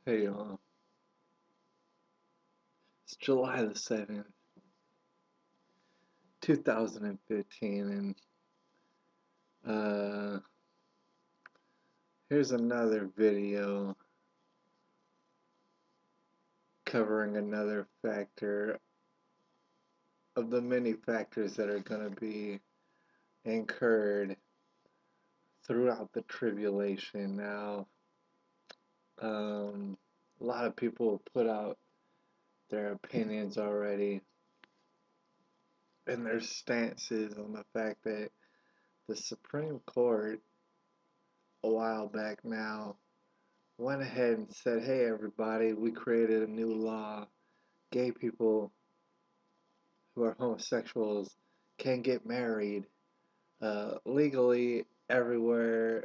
Hey y'all, it's July the 7th, 2015, and here's another video covering another factor of the many factors that are going to be incurred throughout the tribulation. Now, a lot of people put out their opinions already and their stances on the fact that the Supreme Court, a while back now, went ahead and said, hey, everybody, we created a new law. Gay people who are homosexuals can get married legally everywhere.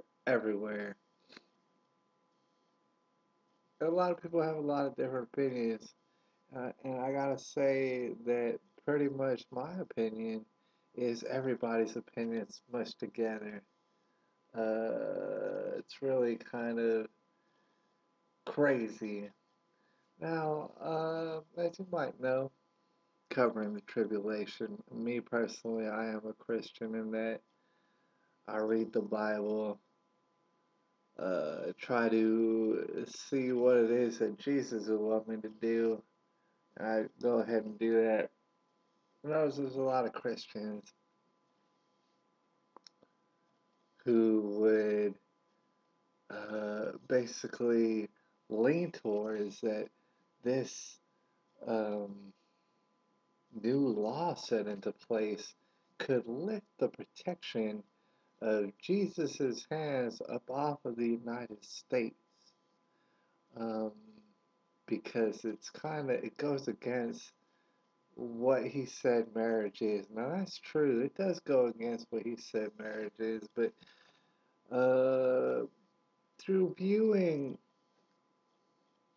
And a lot of people have a lot of different opinions. And I gotta say that pretty much my opinion is everybody's opinion smushed together. It's really kind of crazy. Now, as you might know, covering the tribulation. Me personally, I am a Christian in that I read the Bible, try to see what it is that Jesus would want me to do. I go ahead and do that. There's a lot of Christians who would basically lean towards that this um, new law set into place could lift the protection of Jesus's hands up off of the United States, um, because it goes against what he said marriage is. Now that's true. It does go against what he said marriage is, but uh, through viewing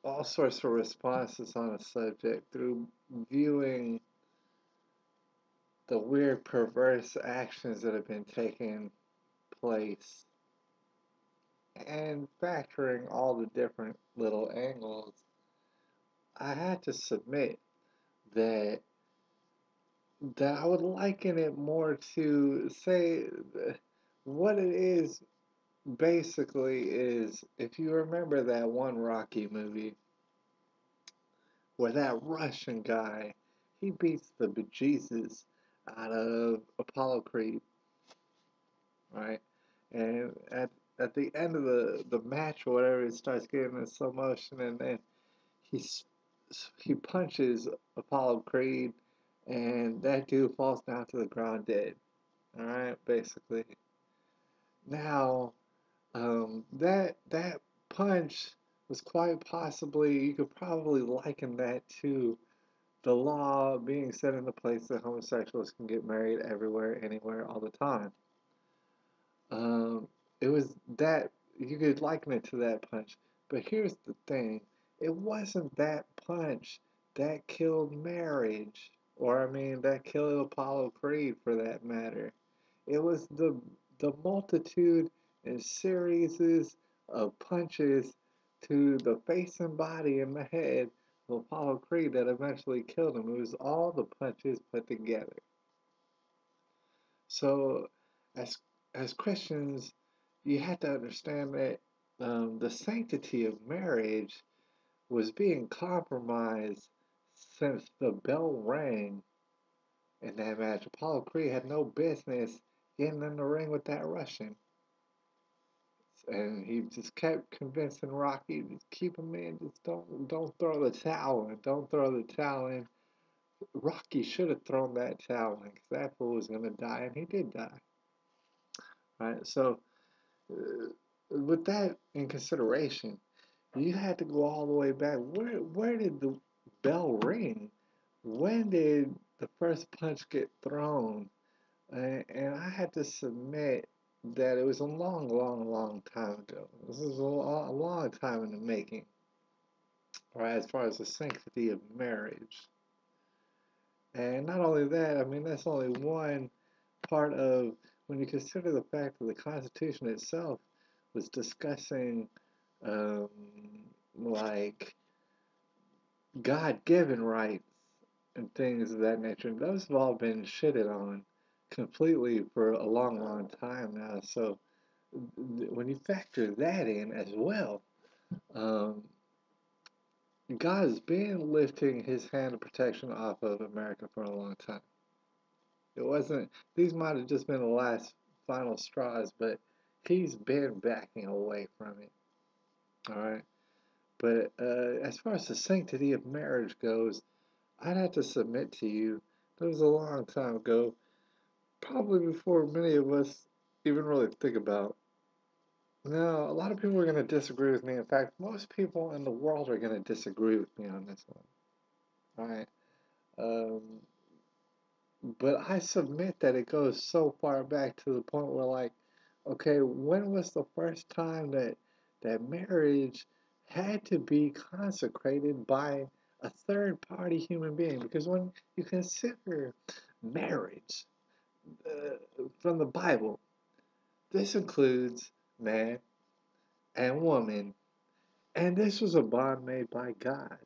all sorts of responses on a subject, through viewing the weird, perverse actions that have been taking place, and factoring all the different little angles, I had to submit that I would liken it more to say what it is basically is, if you remember that one Rocky movie where that Russian guy, he beats the bejesus out of Apollo Creed, right? And at the end of the match or whatever, it starts getting in slow motion, and then he he punches Apollo Creed, and that dude falls down to the ground dead. All right, basically. Now, that punch was quite possibly, you could probably liken that to the law being set into place that homosexuals can get married everywhere, anywhere, all the time. Um, it was that, you could liken it to that punch. But here's the thing, it wasn't that punch that killed marriage, or I mean, that killed Apollo Creed for that matter. It was the multitude and series of punches to the face and body and the head of Apollo Creed that eventually killed him. It was all the punches put together. So, as Christians, you have to understand that the sanctity of marriage was being compromised since the bell rang in that match. Apollo Creed had no business getting in the ring with that Russian. And he just kept convincing Rocky, just keep him in, just don't throw the towel in, don't throw the towel in. Rocky should have thrown that towel in, because that fool was gonna die, and he did die. Right? So, uh, with that in consideration, you had to go all the way back. Where did the bell ring? When did the first punch get thrown? And I had to submit that it was a long time ago. This is a long time in the making, right? As far as the sanctity of marriage. And not only that, I mean, that's only one part of, when you consider the fact that the Constitution itself was discussing um, like God-given rights and things of that nature. Those have all been shitted on completely for a long, long time now. So when you factor that in as well, um, God's been lifting his hand of protection off of America for a long time. It wasn't, these might have just been the last final straws, but he's been backing away from it. All right. But as far as the sanctity of marriage goes, I'd have to submit to you, that was a long time ago, probably before many of us even really think about. Now, a lot of people are going to disagree with me. In fact, most people in the world are going to disagree with me on this one. All right. Um, but I submit that it goes so far back to the point where, like, okay, when was the first time that marriage had to be consecrated by a third party human being? Because when you consider marriage from the Bible, this includes man and woman, and this was a bond made by God.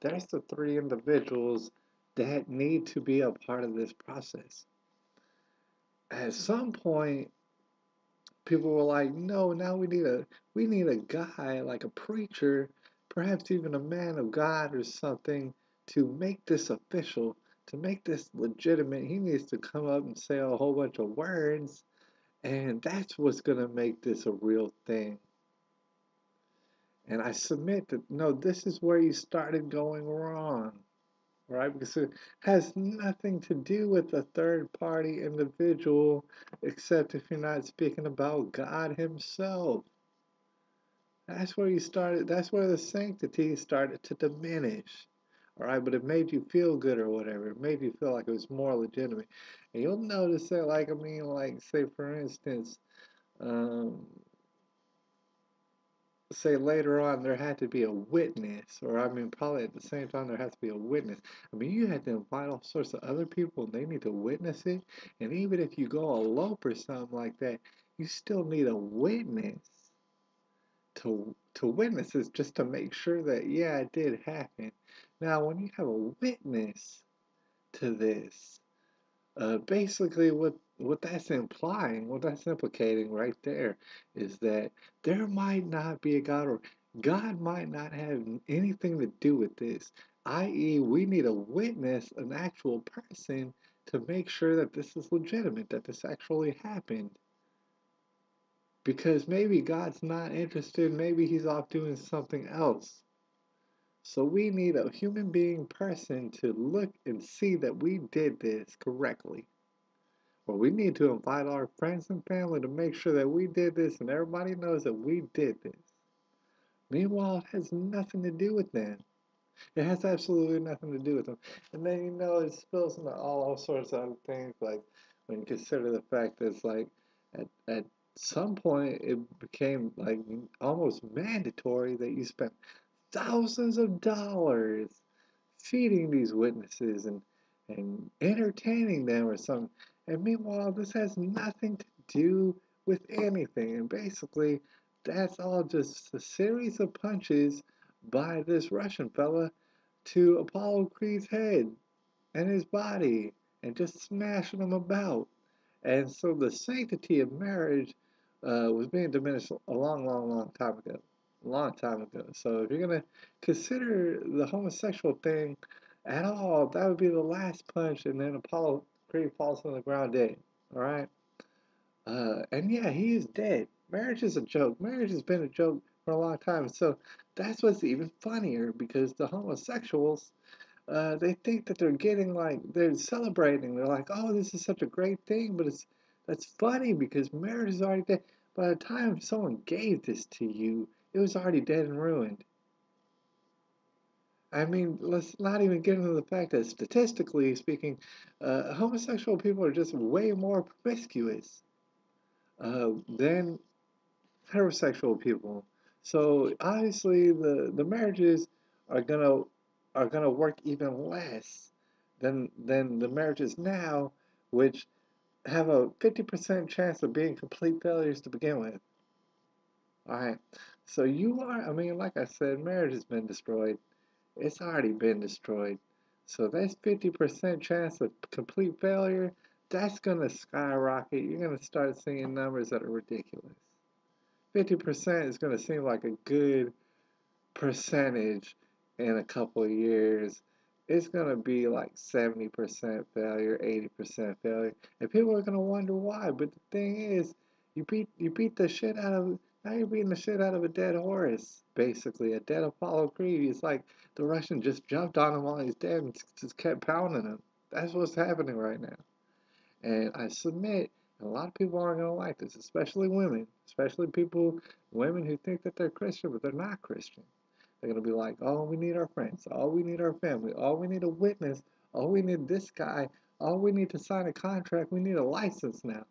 There's the three individuals that need to be a part of this process. At some point, people were like, no, now we need a guy like a preacher, perhaps even a man of God or something, to make this official, to make this legitimate. He needs to come up and say a whole bunch of words, and that's what's gonna make this a real thing. And I submit that no, this is where you started going wrong, right? Because it has nothing to do with a third party individual, except if you're not speaking about God Himself. That's where you started, that's where the sanctity started to diminish. All right, but it made you feel good or whatever. It made you feel like it was more legitimate. And you'll notice that, like, I mean, like, say, for instance, um, say later on there had to be a witness, or I mean, probably at the same time there has to be a witness. I mean, you had to invite all sorts of other people and they need to witness it. And even if you go elope or something like that, you still need a witness to witness it just to make sure that, yeah, it did happen. Now, when you have a witness to this, basically, what that's implying, what that's implicating right there, is that there might not be a God, or God might not have anything to do with this. I.e., we need a witness, an actual person, to make sure that this is legitimate, that this actually happened. Because maybe God's not interested, maybe He's off doing something else. So we need a human being person to look and see that we did this correctly. Well, we need to invite our friends and family to make sure that we did this and everybody knows that we did this. Meanwhile, it has nothing to do with them. It has absolutely nothing to do with them. And then, it spills into all sorts of other things, like when you consider the fact that it's like at some point it became like almost mandatory that you spend thousands of dollars feeding these witnesses and entertaining them or something. And meanwhile, this has nothing to do with anything. And basically, that's all just a series of punches by this Russian fella to Apollo Creed's head and his body and just smashing him about. And so the sanctity of marriage was being diminished a long, long, long time ago. A long time ago. So if you're going to consider the homosexual thing at all, that would be the last punch, and then Apollo Creed falls on the ground dead. All right? And yeah, he is dead. Marriage is a joke. Marriage has been a joke for a long time. So that's what's even funnier because the homosexuals they think that they're getting like they're celebrating. They're like, "Oh, this is such a great thing," but that's funny because marriage is already dead. By the time someone gave this to you, it was already dead and ruined. I mean, let's not even get into the fact that statistically speaking, homosexual people are just way more promiscuous than heterosexual people. So obviously, the marriages are gonna are gonna work even less than the marriages now, which have a 50% chance of being complete failures to begin with. All right. So you are, I mean, like I said, marriage has been destroyed. It's already been destroyed. So that's 50% chance of complete failure. That's going to skyrocket. You're going to start seeing numbers that are ridiculous. 50% is going to seem like a good percentage in a couple of years. It's going to be like 70% failure, 80% failure. And people are going to wonder why. But the thing is, you beat the shit out of, now you're beating the shit out of a dead horse, basically, a dead Apollo Creed. It's like the Russian just jumped on him while he's dead and just kept pounding him. That's what's happening right now. And I submit, a lot of people aren't going to like this, especially women, especially women who think that they're Christian, but they're not Christian. They're going to be like, oh, we need our friends. Oh, we need our family. Oh, we need a witness. Oh, we need this guy. Oh, we need to sign a contract. We need a license now.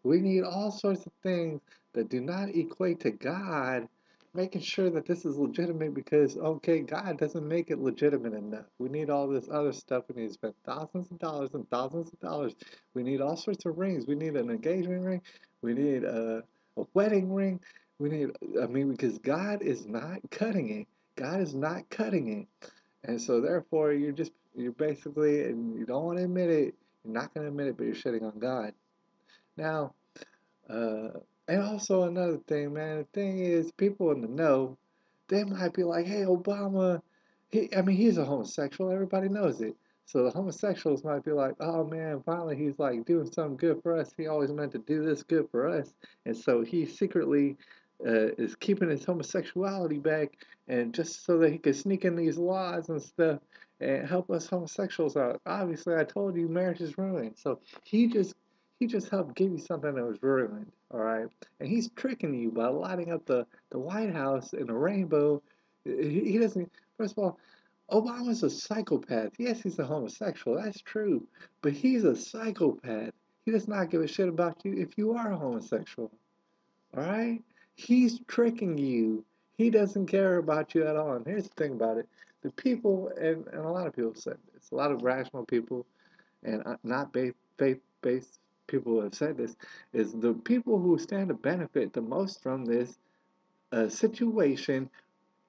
We need all sorts of things that do not equate to God, making sure that this is legitimate because, okay, God doesn't make it legitimate enough. We need all this other stuff. We need to spend thousands of dollars and thousands of dollars. We need all sorts of rings. We need an engagement ring. We need a wedding ring. We need, I mean, because God is not cutting it. God is not cutting it. And so therefore you're basically, and you don't want to admit it, you're not going to admit it, but you're shitting on God. Now, uh, and also another thing, man, the thing is people in the know, they might be like, hey, Obama, I mean, he's a homosexual, everybody knows it. So the homosexuals might be like, oh man, finally he's like doing something good for us. He always meant to do this good for us. And so he secretly is keeping his homosexuality back and just so that he could sneak in these laws and stuff and help us homosexuals out. Obviously, I told you marriage is ruined. So he just helped give you something that was ruined, all right? And he's tricking you by lighting up the White House in a rainbow. He doesn't, first of all, Obama's a psychopath. Yes, he's a homosexual, that's true. But he's a psychopath. He does not give a shit about you if you are a homosexual, all right? He's tricking you. He doesn't care about you at all. And here's the thing about it. The people, and a lot of people said this, a lot of rational people and not faith-based people who have said this, is the people who stand to benefit the most from this situation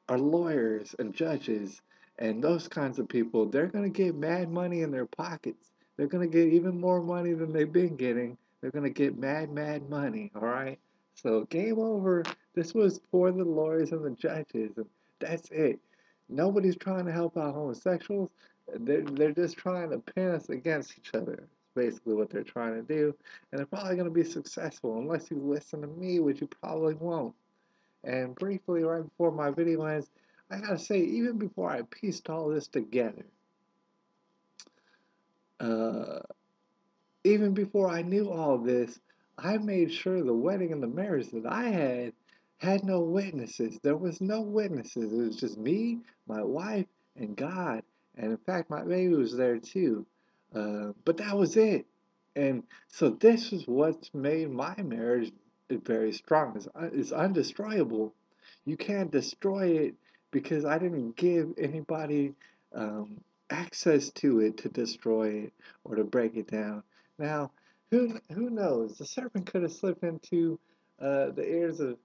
are lawyers and judges and those kinds of people. They're going to get mad money in their pockets. They're going to get even more money than they've been getting. They're going to get mad money, all right? So game over. This was for the lawyers and the judges, and that's it. Nobody's trying to help out homosexuals. They're just trying to pin us against each other. It's basically what they're trying to do, and they're probably going to be successful unless you listen to me, which you probably won't. And briefly, right before my video ends, I gotta say, even before I pieced all this together, uh, even before I knew all this, I made sure the wedding and the marriage that I had no witnesses. There was no witnesses. It was just me, my wife, and God. And in fact, my baby was there too. But that was it. And so this is what's made my marriage very strong. It's undestroyable. You can't destroy it because I didn't give anybody um, access to it to destroy it or to break it down. Now, who knows? The serpent could have slipped into the ears of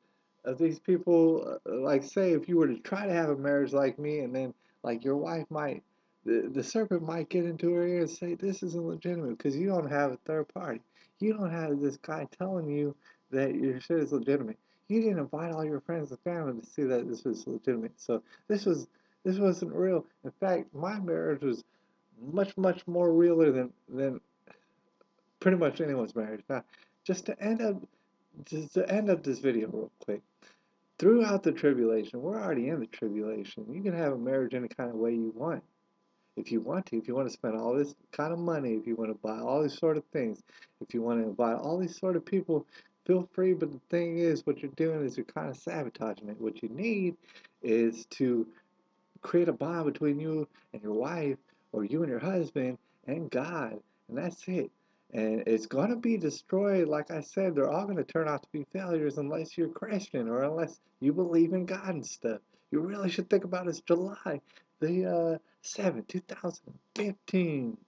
these people. Like, say, if you were to try to have a marriage like me, and then like your wife might, the serpent might get into her ear and say, "This isn't legitimate because you don't have a third party. You don't have this guy telling you that your shit is legitimate. You didn't invite all your friends and family to see that this was legitimate. So this wasn't real. In fact, my marriage was much more realer than pretty much anyone's marriage. Now, just to end up just to end up this video real quick. Throughout the tribulation, we're already in the tribulation. You can have a marriage any kind of way you want. If you want to, if you want to spend all this kind of money, if you want to buy all these sort of things, if you want to invite all these sort of people, feel free. But the thing is, what you're doing is you're kind of sabotaging it. What you need is to create a bond between you and your wife, or you and your husband, and God. And that's it. And it's going to be destroyed. Like I said, they're all going to turn out to be failures unless you're Christian or unless you believe in God and stuff. You really should think about it. It's July the 7th, 2015.